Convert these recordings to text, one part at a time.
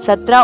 17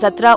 17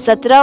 17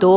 2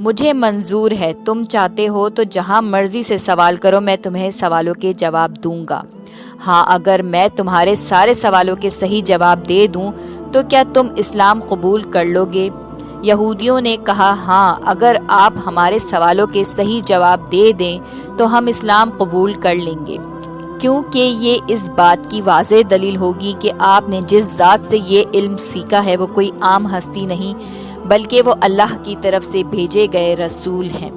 مجھے منظور ہے، تم چاہتے ہو تو جہاں مرضی سے سوال کرو، میں تمہیں سوالوں کے جواب دوں گا۔ ہاں، اگر میں تمہارے سارے سوالوں کے صحیح جواب دے دوں تو کیا تم اسلام قبول کر لو گے؟ یہودیوں نے کہا، ہاں، اگر آپ ہمارے سوالوں کے صحیح جواب دے دیں تو ہم اسلام قبول کر لیں گے، کیونکہ یہ اس بات کی واضح دلیل ہوگی کہ آپ نے جس ذات سے یہ علم سیکھا ہے وہ کوئی عام ہستی نہیں بلکہ وہ اللہ کی طرف سے بھیجے گئے رسول ہیں۔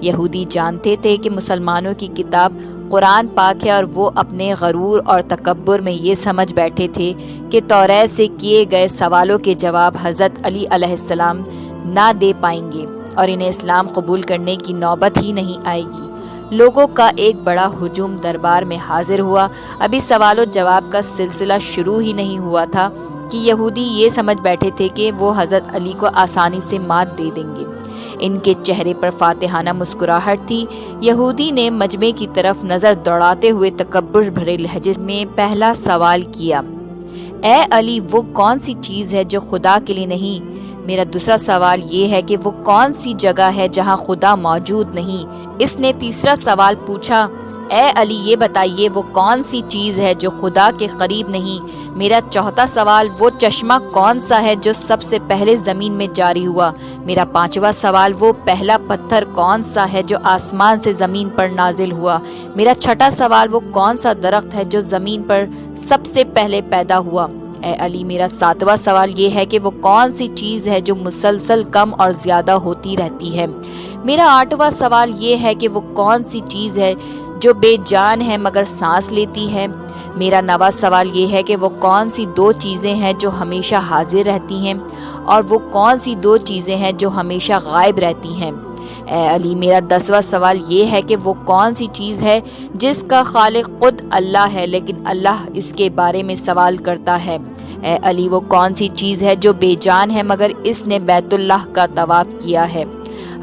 یہودی جانتے تھے کہ مسلمانوں کی کتاب قرآن پاک ہے، اور وہ اپنے غرور اور تکبر میں یہ سمجھ بیٹھے تھے کہ توریت سے کیے گئے سوالوں کے جواب حضرت علی علیہ السلام نہ دے پائیں گے اور انہیں اسلام قبول کرنے کی نوبت ہی نہیں آئے گی۔ لوگوں کا ایک بڑا ہجوم دربار میں حاضر ہوا۔ ابھی سوال و جواب کا سلسلہ شروع ہی نہیں ہوا تھا کہ یہودی یہ سمجھ بیٹھے تھے کہ وہ حضرت علی کو آسانی سے مات دے دیں گے۔ ان کے چہرے پر فاتحانہ مسکراہٹ تھی۔ یہودی نے مجمع کی طرف نظر دوڑاتے ہوئے تکبر بھرے لہجے میں پہلا سوال کیا، اے علی، وہ کون سی چیز ہے جو خدا کے لیے نہیں؟ میرا دوسرا سوال یہ ہے کہ وہ کون سی جگہ ہے جہاں خدا موجود نہیں؟ اس نے تیسرا سوال پوچھا، اے علی، یہ بتائیے وہ کون سی چیز ہے جو خدا کے قریب نہیں؟ میرا چوتھا سوال، وہ چشمہ کون سا ہے جو سب سے پہلے زمین میں جاری ہوا؟ میرا پانچواں سوال، وہ پہلا پتھر کون سا ہے جو آسمان سے زمین پر نازل ہوا؟ میرا چھٹا سوال، وہ کون سا درخت ہے جو زمین پر سب سے پہلے پیدا ہوا؟ اے علی، میرا ساتواں سوال یہ ہے کہ وہ کون سی چیز ہے جو مسلسل کم اور زیادہ ہوتی رہتی ہے؟ میرا آٹھواں سوال یہ ہے کہ وہ کون سی چیز ہے جو بے جان ہے مگر سانس لیتی ہے؟ میرا نواں سوال یہ ہے کہ وہ کون سی دو چیزیں ہیں جو ہمیشہ حاضر رہتی ہیں، اور وہ کون سی دو چیزیں ہیں جو ہمیشہ غائب رہتی ہیں؟ اے علی، میرا 10واں سوال یہ ہے کہ وہ کون سی چیز ہے جس کا خالق خود اللہ ہے لیکن اللہ اس کے بارے میں سوال کرتا ہے؟ اے علی، وہ کون سی چیز ہے جو بے جان ہے مگر اس نے بیت اللہ کا طواف کیا ہے؟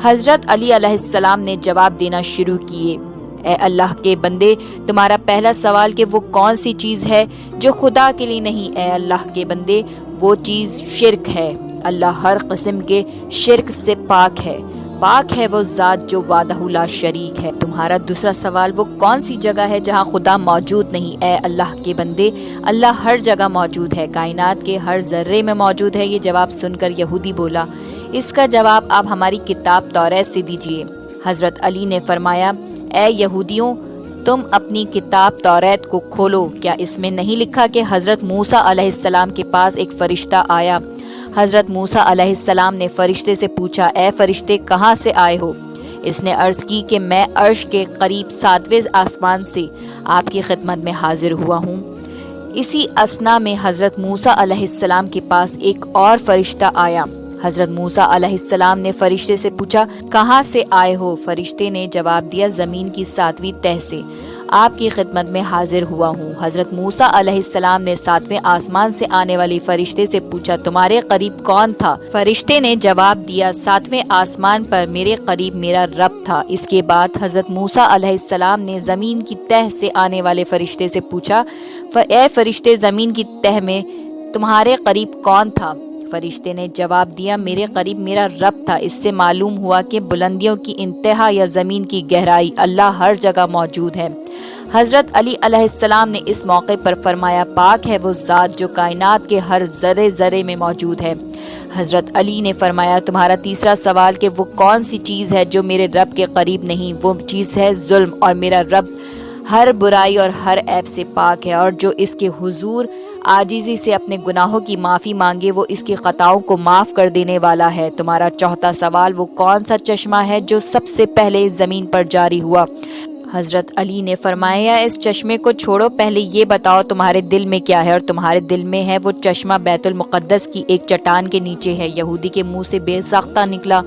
حضرت علی علیہ السلام نے جواب دینا شروع کیے، اے اللہ کے بندے، تمہارا پہلا سوال کہ وہ کون سی چیز ہے جو خدا کے لیے نہیں، اے اللہ کے بندے، وہ چیز شرک ہے۔ اللہ ہر قسم کے شرک سے پاک ہے۔ پاک ہے وہ ذات جو وحدہ لا شریک ہے۔ تمہارا دوسرا سوال، وہ کون سی جگہ ہے جہاں خدا موجود نہیں؟ اے اللہ کے بندے، اللہ ہر جگہ موجود ہے، کائنات کے ہر ذرے میں موجود ہے۔ یہ جواب سن کر یہودی بولا، اس کا جواب آپ ہماری کتاب توریت سے دیجئے۔ حضرت علی نے فرمایا، اے یہودیوں، تم اپنی کتاب توریت کو کھولو، کیا اس میں نہیں لکھا کہ حضرت موسیٰ علیہ السلام کے پاس ایک فرشتہ آیا؟ حضرت موسیٰ علیہ السلام نے فرشتے سے پوچھا، اے فرشتے، کہاں سے آئے ہو؟ اس نے عرض کی کہ میں عرش کے قریب 7ویں آسمان سے آپ کی خدمت میں حاضر ہوا ہوں۔ اسی اثنا میں حضرت موسیٰ علیہ السلام کے پاس ایک اور فرشتہ آیا۔ حضرت موسیٰ علیہ السلام نے فرشتے سے پوچھا، کہاں سے آئے ہو؟ فرشتے نے جواب دیا، زمین کی 7ویں تہ سے آپ کی خدمت میں حاضر ہوا ہوں۔ حضرت موسیٰ علیہ السلام نے 7ویں آسمان سے آنے والے فرشتے سے پوچھا، تمہارے قریب کون تھا؟ فرشتے نے جواب دیا، 7ویں آسمان پر میرے قریب میرا رب تھا۔ اس کے بعد حضرت موسیٰ علیہ السلام نے زمین کی تہ سے آنے والے فرشتے سے پوچھا، اے فرشتے، زمین کی تہ میں تمہارے قریب کون تھا؟ فرشتے نے جواب دیا، میرے قریب میرا رب تھا۔ اس سے معلوم ہوا کہ بلندیوں کی انتہا یا زمین کی گہرائی، اللہ ہر جگہ موجود ہے۔ حضرت علی علیہ السلام نے اس موقع پر فرمایا، پاک ہے وہ ذات جو کائنات کے ہر ذرے ذرے میں موجود ہے۔ حضرت علی نے فرمایا، تمہارا تیسرا سوال کہ وہ کون سی چیز ہے جو میرے رب کے قریب نہیں؟ وہ چیز ہے ظلم، اور میرا رب ہر برائی اور ہر عیب سے پاک ہے، اور جو اس کے حضور عاجزی سے اپنے گناہوں کی معافی مانگے وہ اس کی خطاؤں کو معاف کر دینے والا ہے۔ تمہارا چوتھا سوال، وہ کون سا چشمہ ہے جو سب سے پہلے اس زمین پر جاری ہوا؟ حضرت علی نے فرمایا، اس چشمے کو چھوڑو، پہلے یہ بتاؤ تمہارے دل میں کیا ہے؟ اور تمہارے دل میں ہے وہ چشمہ بیت المقدس کی ایک چٹان کے نیچے ہے۔ یہودی کے منہ سے بے ساختہ نکلا،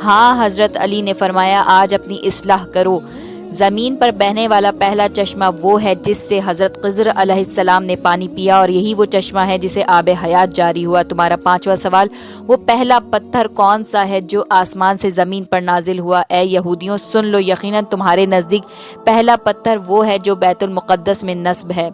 ہاں۔ حضرت علی نے فرمایا، آج اپنی اصلاح کرو۔ زمین پر بہنے والا پہلا چشمہ وہ ہے جس سے حضرت خضر علیہ السلام نے پانی پیا، اور یہی وہ چشمہ ہے جسے آب حیات جاری ہوا۔ تمہارا پانچواں سوال، وہ پہلا پتھر کون سا ہے جو آسمان سے زمین پر نازل ہوا؟ اے یہودیوں، سن لو، یقیناً تمہارے نزدیک پہلا پتھر وہ ہے جو بیت المقدس میں نصب ہے،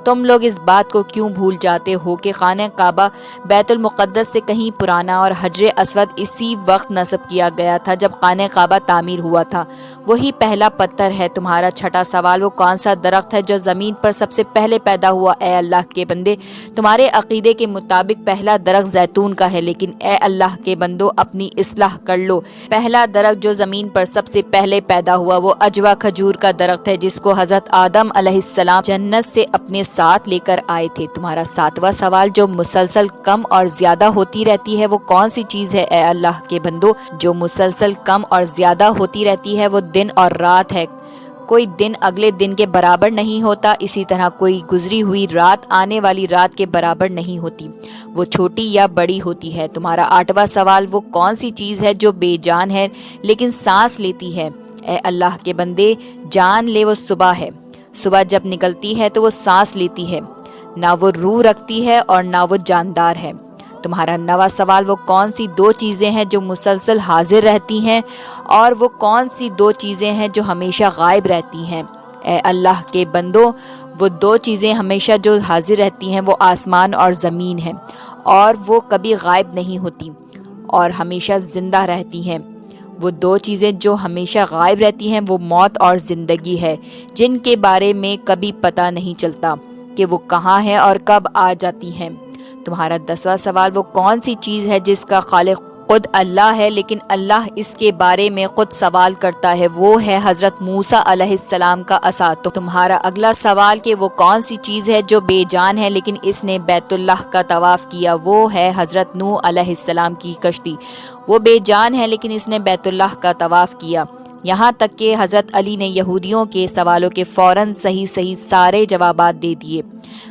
تم لوگ اس بات کو کیوں بھول جاتے ہو کہ خانہ کعبہ بیت المقدس سے کہیں پرانا اور حجر اسود اسی وقت نصب کیا گیا تھا جب خانہ کعبہ تعمیر ہوا تھا، وہی پہلا پتھر ہے۔ تمہارا چھٹا سوال، وہ کون سا درخت ہے جو زمین پر سب سے پہلے پیدا ہوا؟ اے اللہ کے بندے، تمہارے عقیدے کے مطابق پہلا درخت زیتون کا ہے، لیکن اے اللہ کے بندو اپنی اصلاح کر لو۔ پہلا درخت جو زمین پر سب سے پہلے پیدا ہوا وہ عجوا کھجور کا درخت ہے، جس کو حضرت آدم علیہ السلام جنت سے اپنے ساتھ لے کر آئے تھے۔ تمہارا ساتواں سوال، جو مسلسل کم اور زیادہ ہوتی رہتی ہے وہ کون سی چیز ہے؟ اے اللہ کے بندو، جو مسلسل کم اور زیادہ ہوتی رہتی ہے وہ دن اور رات ہے۔ کوئی دن اگلے دن کے برابر نہیں ہوتا، اسی طرح کوئی گزری ہوئی رات آنے والی رات کے برابر نہیں ہوتی، وہ چھوٹی یا بڑی ہوتی ہے۔ تمہارا آٹھواں سوال، وہ کون سی چیز ہے جو بے جان ہے لیکن سانس لیتی ہے؟ اے اللہ کے بندے، جان لے وہ صبح ہے۔ صبح جب نکلتی ہے تو وہ سانس لیتی ہے، نہ وہ روح رکھتی ہے اور نہ وہ جاندار ہے۔ تمہارا نواں سوال، وہ کون سی دو چیزیں ہیں جو مسلسل حاضر رہتی ہیں اور وہ کون سی دو چیزیں ہیں جو ہمیشہ غائب رہتی ہیں؟ اے اللہ کے بندو، وہ دو چیزیں ہمیشہ جو حاضر رہتی ہیں وہ آسمان اور زمین ہیں، اور وہ کبھی غائب نہیں ہوتی اور ہمیشہ زندہ رہتی ہیں۔ وہ دو چیزیں جو ہمیشہ غائب رہتی ہیں وہ موت اور زندگی ہے، جن کے بارے میں کبھی پتہ نہیں چلتا کہ وہ کہاں ہیں اور کب آ جاتی ہیں۔ تمہارا 10واں سوال، وہ کون سی چیز ہے جس کا خالق خود اللہ ہے لیکن اللہ اس کے بارے میں خود سوال کرتا ہے؟ وہ ہے حضرت موسیٰ علیہ السلام کا عصا۔ تو تمہارا اگلا سوال کہ وہ کون سی چیز ہے جو بے جان ہے لیکن اس نے بیت اللہ کا طواف کیا؟ وہ ہے حضرت نوح علیہ السلام کی کشتی۔ وہ بے جان ہے لیکن اس نے بیت اللہ کا طواف کیا۔ یہاں تک کہ حضرت علی نے یہودیوں کے سوالوں کے فوراً صحیح سارے جوابات دے دیے۔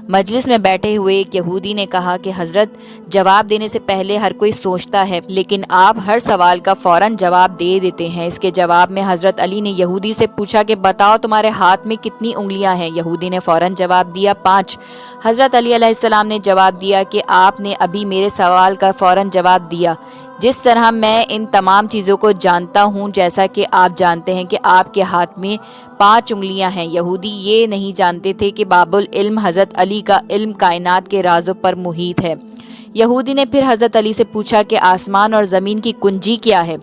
مجلس میں بیٹھے ہوئے ایک یہودی نے کہا کہ حضرت، جواب دینے سے پہلے ہر کوئی سوچتا ہے لیکن آپ ہر سوال کا فوراً جواب دے دیتے ہیں۔ اس کے جواب میں حضرت علی نے یہودی سے پوچھا کہ بتاؤ تمہارے ہاتھ میں کتنی انگلیاں ہیں؟ یہودی نے فوراً جواب دیا 5۔ حضرت علی علیہ السلام نے جواب دیا کہ آپ نے ابھی میرے سوال کا فوراً جواب دیا۔ جس طرح میں ان تمام چیزوں کو جانتا ہوں جیسا کہ آپ جانتے ہیں کہ آپ کے ہاتھ میں 5 انگلیاں ہیں۔ یہودی یہ نہیں جانتے تھے کہ باب العلم حضرت علی کا علم کائنات کے رازوں پر محیط ہے۔ یہودی نے پھر حضرت علی سے پوچھا کہ آسمان اور زمین کی کنجی کیا ہے؟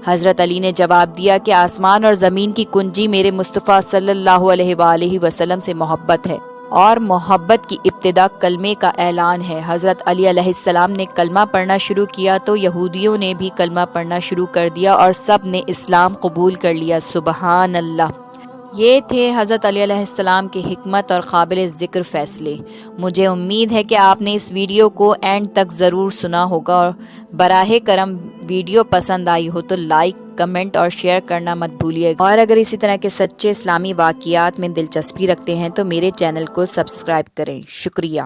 حضرت علی نے جواب دیا کہ آسمان اور زمین کی کنجی میرے مصطفیٰ صلی اللہ علیہ وآلہ وسلم سے محبت ہے، اور محبت کی ابتدا کلمے کا اعلان ہے۔ حضرت علی علیہ السلام نے کلمہ پڑھنا شروع کیا تو یہودیوں نے بھی کلمہ پڑھنا شروع کر دیا اور سب نے اسلام قبول کر لیا۔ سبحان اللہ۔ یہ تھے حضرت علی علیہ السلام کے حکمت اور قابل ذکر فیصلے۔ مجھے امید ہے کہ آپ نے اس ویڈیو کو اینڈ تک ضرور سنا ہوگا، اور براہ کرم ویڈیو پسند آئی ہو تو لائک، کمنٹ اور شیئر کرنا مت بھولیے گا، اور اگر اسی طرح کے سچے اسلامی واقعات میں دلچسپی رکھتے ہیں تو میرے چینل کو سبسکرائب کریں۔ شکریہ۔